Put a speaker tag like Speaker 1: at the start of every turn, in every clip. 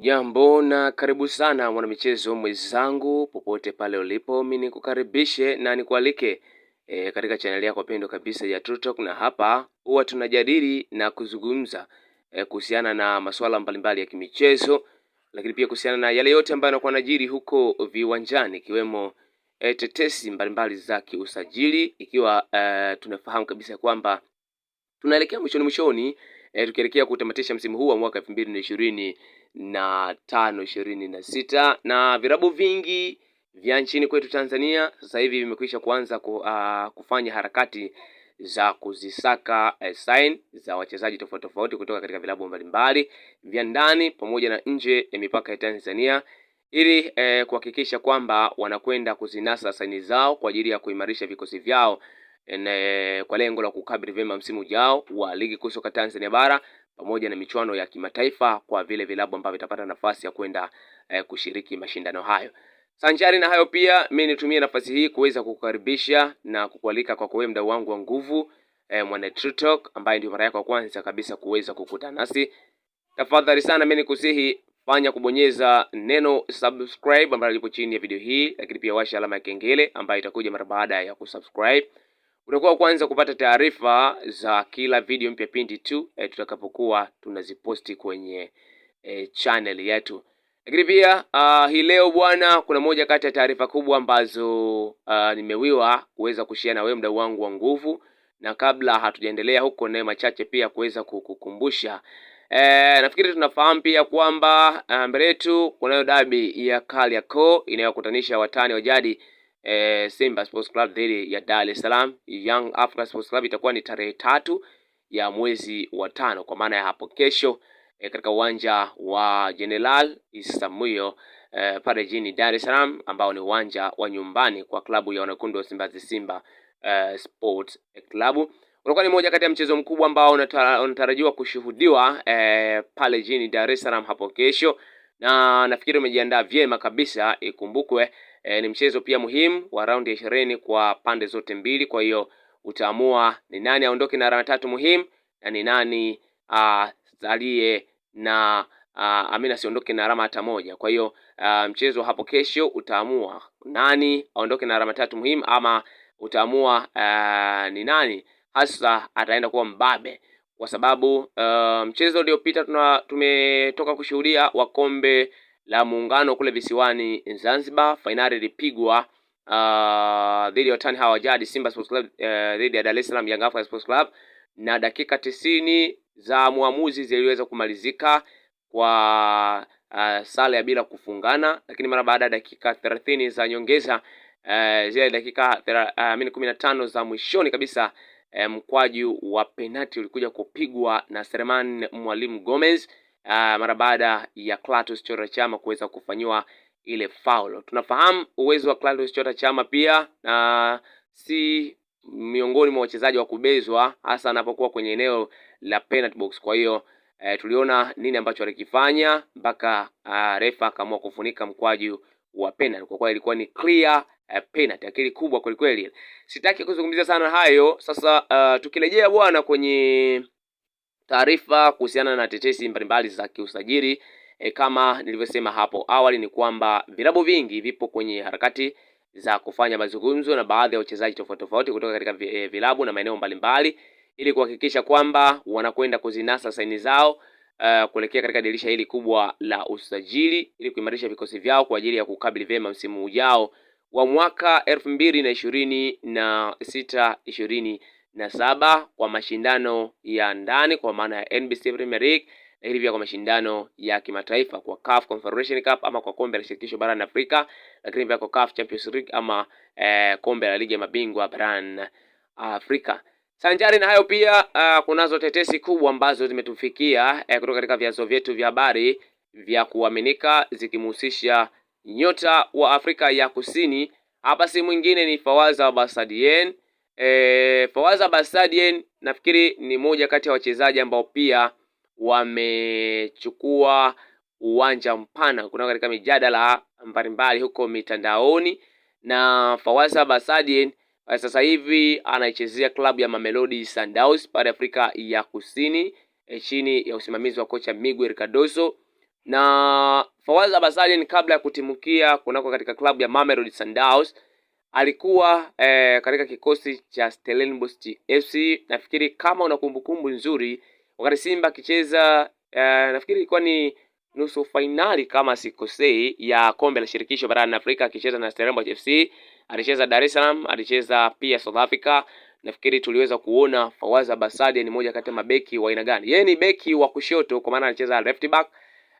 Speaker 1: Jambo na karibu sana mwanamichezo mwenzangu popote pale ulipo, mimi nikukaribishe na nikualike katika channel yako pendwa kabisa ya True Talk, na hapa huwa tunajadili na kuzungumza kuhusiana na masuala mbalimbali ya kimichezo, lakini pia kuhusiana na yale yote ambayo yanakuwa yanajiri huko viwanjani, ikiwemo tetesi mbalimbali za kiusajili, ikiwa tunafahamu kabisa kwamba tunaelekea mwishoni tukielekea kutamatisha msimu huu wa mwaka 2025-26 na virabu vingi vya nchini kwetu Tanzania sasa hivi vimekwisha kuanza kufanya harakati za kuzisaka sign za wachezaji tofauti tofauti kutoka katika vilabu mbalimbali vya ndani pamoja na nje ya mipaka ya Tanzania, ili kuhakikisha kwamba wanakwenda kuzinasa saini zao kwa ajili ya kuimarisha vikosi vyao kwa lengo la kukabili vyema msimu ujao wa ligi kuu soka Tanzania bara pamoja na michuano ya kimataifa kwa vile vilabu ambavyo vitapata nafasi ya kwenda kushiriki mashindano hayo. Sanjari na hayo pia, mimi nitumie nafasi hii kuweza kukukaribisha na kukualika kwa kuwe mdau wangu wa nguvu mwana True Talk, ambaye ndio mara yako ya kwanza kabisa kuweza kukutana nasi. Tafadhali sana mimi nikusihi fanya kubonyeza neno subscribe ambalo lipo chini ya video hii, lakini pia washa alama ya kengele ambayo itakuja mara baada ya kusubscribe. Utakuwa kwanza kupata taarifa za kila video mpya pindi tu tutakapokuwa tunaziposti kwenye channel yetu. Lakini pia hii leo bwana, kuna moja kati ya taarifa kubwa ambazo nimewiwa kuweza kushare na wewe mdau wangu wa nguvu, na kabla hatujaendelea huko na machache pia kuweza kukukumbusha nafikiri tunafahamu pia kwamba mbele yetu kunayo dabi ya Kariakoo inayokutanisha watani wa jadi Simba Sports Club dhidi ya Dar es Salaam Young Africa Sports Club. Itakuwa ni tarehe 3 ya mwezi wa 5, kwa maana ya hapo kesho katika uwanja wa General Isamuhyo pale jijini Dar es Salaam, ambao ni uwanja wa nyumbani kwa klabu ya wanakundu wa Simba Sports Club. Unakuwa ni moja kati ya mchezo mkubwa ambao unatarajiwa kushuhudiwa pale jijini Dar es Salaam hapo kesho, na nafikiri umejiandaa vyema kabisa. Ikumbukwe ni mchezo pia muhimu wa raundi ya 20 kwa pande zote mbili, kwa hiyo utaamua ni nani aondoke na alama 3 muhimu na ni nani zalie na amina siondoke na alama hata moja. Kwa hiyo mchezo hapo kesho utaamua nani aondoke na alama 3 muhimu, ama utaamua ni nani hasa ataenda kuwa mbabe, kwa sababu mchezo uliopita tumetoka kushuhudia wa kombe la muungano kule visiwani Zanzibar. Finali ilipigwa dhidi ya watani hawa jadi Simba Sports Club dhidi ya Dar es Salaam Young Africa Sports Club, na dakika 90 za muamuzi ziliweza kumalizika kwa sare ya bila kufungana, lakini mara baada ya dakika 30 za nyongeza zile dakika 15 za mwishoni kabisa mkwaju wa penalty ulikuja kupigwa na Selemani Mwalimu Gomez mara baada ya Clatous Chota Chama kuweza kufanywa ile foul. Tunafahamu uwezo wa Clatous Chota Chama pia si miongoni mwa wachezaji wa kubezwa, hasa anapokuwa kwenye eneo la penalty box. Kwa hiyo tuliona nini ambacho alikifanya mpaka refa akaamua kufunika mkwaju wa penalty. Kwa kweli ilikuwa ni clear penalty, akili kubwa kweli kweli. Sitaki kuzungumzia sana hayo sasa. Tukirejea bwana kwenye taarifa kuhusiana na tetesi mbalimbali za kiusajili, kama nilivyosema hapo awali ni kwamba vilabu vingi vipo kwenye harakati za kufanya mazungumzo na baadhi ya wachezaji tofauti tofauti kutoka katika vilabu na maeneo mbalimbali, ili kuhakikisha kwamba wanakwenda kuzinasa saini zao kuelekea katika dirisha hili kubwa la usajili, ili kuimarisha vikosi vyao kwa ajili ya kukabili vyema msimu ujao wa mwaka 2026-27 kwa mashindano ya ndani kwa maana ya NBC Premier League, na hivi kwa mashindano ya kimataifa kwa CAF Confederation Cup ama kwa kombe la shirikisho barani Afrika, lakini pia kwa CAF Champions League ama kombe la ligi ya mabingwa barani Afrika. Sanjari na hayo pia kunazo tetesi kubwa ambazo zimetufikia kutoka katika vyanzo vyetu vya habari vya kuaminika zikimhusisha nyota wa Afrika ya Kusini. Hapa si mwingine ni Fawaza Basadien. Fawaza Basadien nafikiri ni moja kati ya wachezaji ambao pia wamechukua uwanja mpana kuna katika mijadala mbalimbali huko mitandaoni, na Fawaza Basadien sasa hivi anaichezea klabu ya Mamelodi Sundowns pale Afrika ya Kusini chini ya usimamizi wa kocha Miguel Cardoso, Na Fawaz Abassadian kabla ya kutimukia kunako katika klabu ya Mamelodi Sundowns alikuwa katika kikosi cha Stellenbosch FC. Nafikiri kama una kumbukumbu nzuri, wakati Simba akicheza nafikiri ilikuwa ni nusu finali kama sikosei ya kombe la shirikisho barani Afrika, akicheza na Stellenbosch FC. Alicheza Dar es Salaam, alicheza pia South Africa. Nafikiri tuliweza kuona Fawaz Abassadian ni moja kati ya mabeki wa aina gani. Yeye ni beki wa kushoto kwa maana anacheza left back,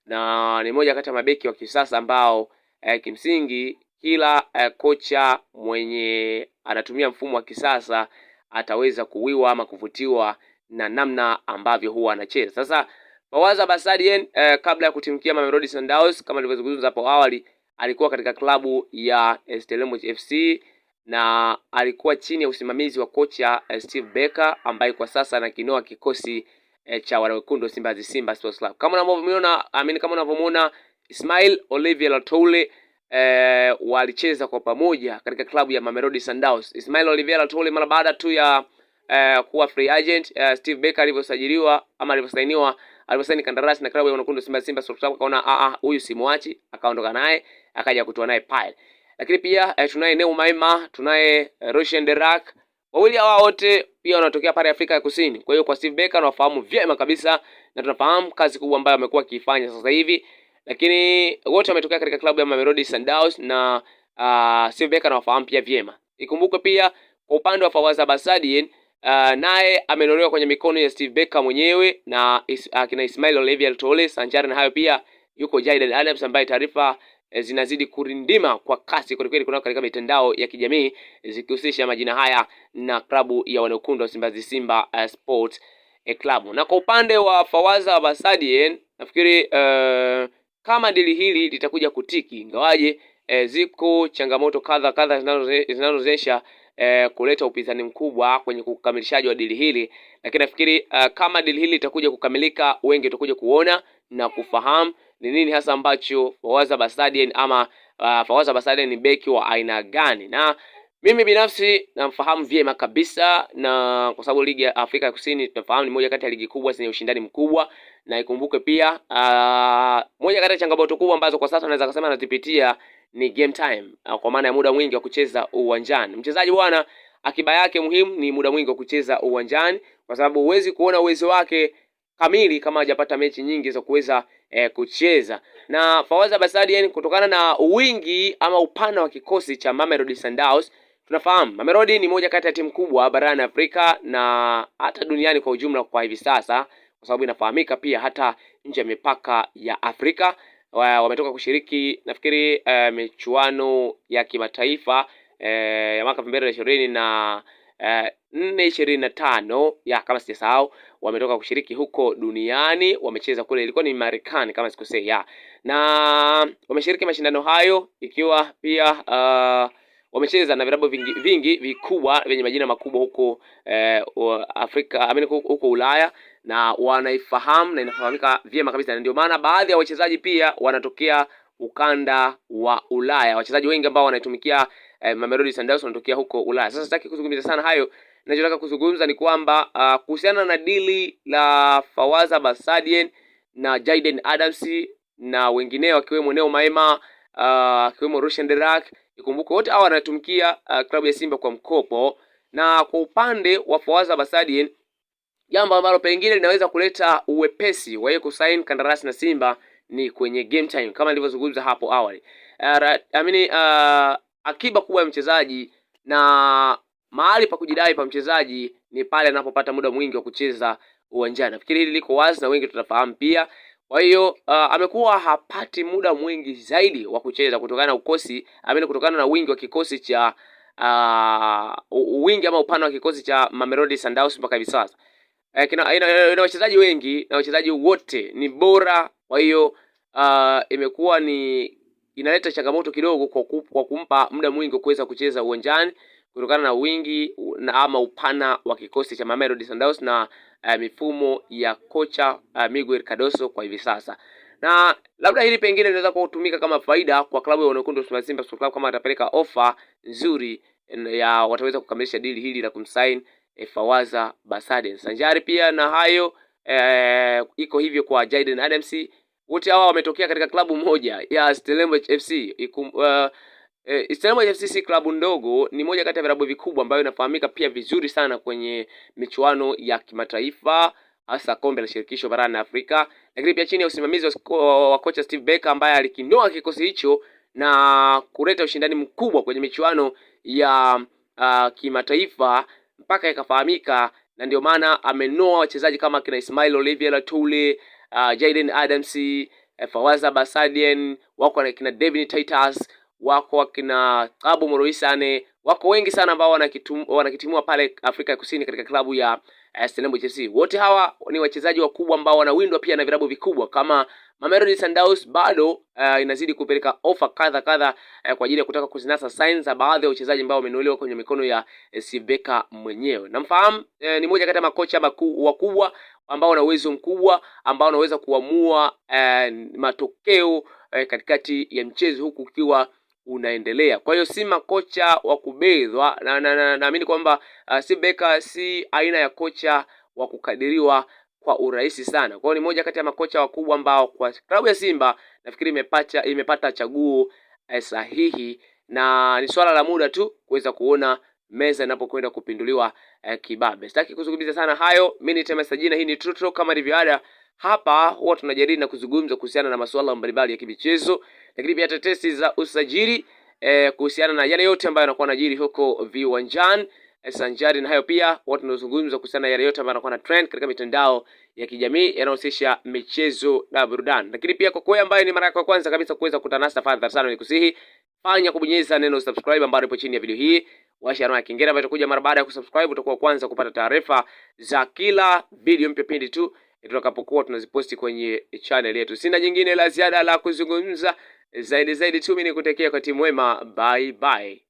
Speaker 1: na ni moja kati ya mabeki wa kisasa ambao kimsingi kila kocha mwenye anatumia mfumo wa kisasa ataweza kuwiwa ama kuvutiwa na namna ambavyo huwa anacheza. Sasa Fawaz Abassadian kabla ya kutimkia Mamelodi Sundowns, kama nilivyozungumza hapo awali, alikuwa katika klabu ya Stellenbosch FC na alikuwa chini ya usimamizi wa kocha Steve Barker ambaye kwa sasa anakinoa kikosi cha wanawekundu Simba Sports Club. Kama unavyomuona Ismail Olivier Latole walicheza kwa pamoja katika klabu ya Mamelodi Sundowns. Ismail Olivier Latole mara baada tu ya kuwa free agent, Steve Barker alivyosaini kandarasi na klabu ya wanawekundu Simba Sports Club, akaona huyu simwachi, akaondoka naye, akaja kutoa naye pale. Lakini pia tunaye Neo Maema, tunaye Roshan Derak. Wawili hawa wote pia wanatokea pale Afrika ya Kusini. Kwa hiyo kwa Steve Barker anawafahamu vyema kabisa na tunafahamu kazi kubwa ambayo amekuwa akifanya sasa hivi. Lakini wote wametokea katika klabu ya Mamelodi Sundowns na Steve Barker anawafahamu pia vyema. Ikumbukwe pia kwa upande wa Fawaz Abassadian naye amenolewa kwenye mikono ya Steve Barker mwenyewe na akina Ismail Olivier Latole. Sanjari na hayo pia yuko Jayden Adams ambaye taarifa zinazidi kurindima kwa kasi kweli kunako katika mitandao ya kijamii zikihusisha majina haya na klabu ya wanawekundu wa Simba Sports Club. Na kwa upande wa Fawaz Abassadian nafikiri kama dili hili litakuja kutiki, ingawaje ziko changamoto kadha zinazowezesha kuleta upinzani mkubwa kwenye kukamilishaji wa dili hili, lakini nafikiri kama dili hili litakuja kukamilika, wengi tutakuja kuona na kufahamu ni nini hasa ambacho Fawaz Abassadian ama Fawaz Abassadian ni beki wa aina gani. Na mimi binafsi namfahamu vyema kabisa, na kwa sababu ligi ya Afrika ya Kusini tunafahamu ni moja kati ya ligi kubwa zenye ushindani mkubwa, na ikumbuke pia moja kati ya changamoto kubwa ambazo kwa sasa naweza kusema anazipitia ni game time, kwa maana ya muda mwingi wa kucheza uwanjani. Mchezaji bwana, akiba yake muhimu ni muda mwingi wa kucheza uwanjani, kwa sababu huwezi kuona uwezo wake kamili kama hajapata mechi nyingi za kuweza kucheza. Na Fawaz Abassadian kutokana na wingi ama upana wa kikosi cha Mamelodi Sundowns, tunafahamu Mamelodi ni moja kati ya timu kubwa barani Afrika na hata duniani kwa ujumla kwa hivi sasa, kwa sababu inafahamika pia hata nje ya mipaka ya Afrika. Wametoka kushiriki nafikiri michuano ya kimataifa ya mwaka 2020 na 425 ya kama sijasahau, wametoka kushiriki huko duniani, wamecheza kule, ilikuwa ni Marekani kama sikosei na wameshiriki mashindano hayo, ikiwa pia wamecheza na vilabu vingi vikubwa vyenye majina makubwa huko Afrika, huko Ulaya, na wanaifahamu na inafahamika vyema kabisa, na ndio maana baadhi ya wachezaji pia wanatokea ukanda wa Ulaya. Wachezaji wengi ambao wanaitumikia Mamelodi Sundowns wanatokea huko Ulaya. Sasa sitaki kuzungumza sana hayo. Ninachotaka kuzungumza ni kwamba kuhusiana na dili la Fawaz Abassadian na Jayden Adams na wengineo akiwemo Neo Maema, akiwemo Roshan Derak, ikumbuke wote hao wanatumikia klabu ya Simba kwa mkopo. Na kwa upande wa Fawaz Abassadian, jambo ambalo pengine linaweza kuleta uwepesi wa yeye kusaini kandarasi na Simba ni kwenye game time kama nilivyozungumza hapo awali. Akiba kubwa ya mchezaji na mahali pa kujidai pa mchezaji ni pale anapopata muda mwingi wa kucheza uwanjani. Nafikiri hili liko wazi na wengi tutafahamu pia. Kwa hiyo amekuwa hapati muda mwingi zaidi wa kucheza kutokana na wingi wa kikosi cha wingi ama upana wa kikosi cha Mamelodi Sundowns mpaka hivi sasa. Ina wachezaji wengi na wachezaji wote ni bora. Kwa hiyo imekuwa ni inaleta changamoto kidogo kwa kumpa muda mwingi wa kuweza kucheza uwanjani kutokana na wingi na ama upana wa kikosi cha Mamelodi Sundowns na mifumo ya kocha Miguel Cardoso kwa hivi sasa. Na labda hili pengine linaweza kutumika kama faida kwa klabu ya wanawekundu wa Simba Sports Club kama atapeleka ofa nzuri ya wataweza kukamilisha dili hili la kumsign Fawaz Abassadian. Sanjari pia na hayo iko hivyo kwa Jayden Adams, wote hawa wametokea katika klabu moja ya Stellenbosch FC. Stellenbosch FC si klabu ndogo, ni moja kati ya vilabu vikubwa ambayo inafahamika pia vizuri sana kwenye michuano ya kimataifa, hasa kombe la shirikisho barani Afrika, lakini pia chini ya usimamizi wa kocha Steve Barker ambaye alikinoa kikosi hicho na kuleta ushindani mkubwa kwenye michuano ya kimataifa mpaka ikafahamika, na ndio maana amenoa wachezaji kama kina Ismail Olivier Latule, Jaden Adams, Fawaza Basadian, wako na kina Devin Titus, wako kina Abu Moroisane, wako wengi sana ambao wanakitimua pale Afrika ya Kusini katika klabu ya Stellenbosch FC. Wote hawa ni wachezaji wakubwa ambao wanawindwa pia na vilabu vikubwa kama Mamelodi Sundowns. Bado inazidi kupeleka ofa kadha kwa ajili ya kutaka kuzinasa signs za baadhi ya wachezaji ambao wamenunuliwa kwenye mikono ya Steve Barker mwenyewe. Namfahamu, ni moja kati ya makocha wakubwa ambao wana uwezo mkubwa, ambao wanaweza kuamua matokeo katikati ya mchezo huku ukiwa unaendelea. Kwa hiyo si makocha wa kubezwa, na naamini kwamba Steve Barker si aina ya kocha wa kukadiriwa kwa urahisi sana. Kwa hiyo ni moja kati ya makocha wakubwa ambao kwa klabu ya Simba nafikiri imepata chaguo sahihi, na ni swala la muda tu kuweza kuona meza inapokwenda kupinduliwa kibabe. Sitaki kuzungumza sana hayo. Mimi ni Tema Sajina, hii ni True Talk. Kama ilivyoada hapa huwa tunajadili na kuzungumza kuhusiana na masuala mbalimbali ya kimichezo, lakini pia tetesi za usajili kuhusiana na yale yote ambayo yanakuwa yanajiri huko viwanjani. Sanjari na hayo pia huwa tunazungumza kuhusiana na yale yote ambayo yanakuwa na trend katika mitandao ya kijamii yanayohusisha michezo na burudani. Lakini pia kwa kweli ambaye ni mara yako ya kwanza kabisa kuweza kukutana nasi, tafadhali sana nikusihi fanya kubonyeza neno subscribe ambalo lipo chini ya video hii. Washa alama ya kengele ambayo itakuja mara baada ya kusubscribe, utakuwa kwanza kupata taarifa za kila video mpya pindi tu tutakapokuwa tunaziposti kwenye channel yetu. Sina jingine la ziada la kuzungumza zaidi tu, mimi nikutekea kwa timu wema. Bye bye.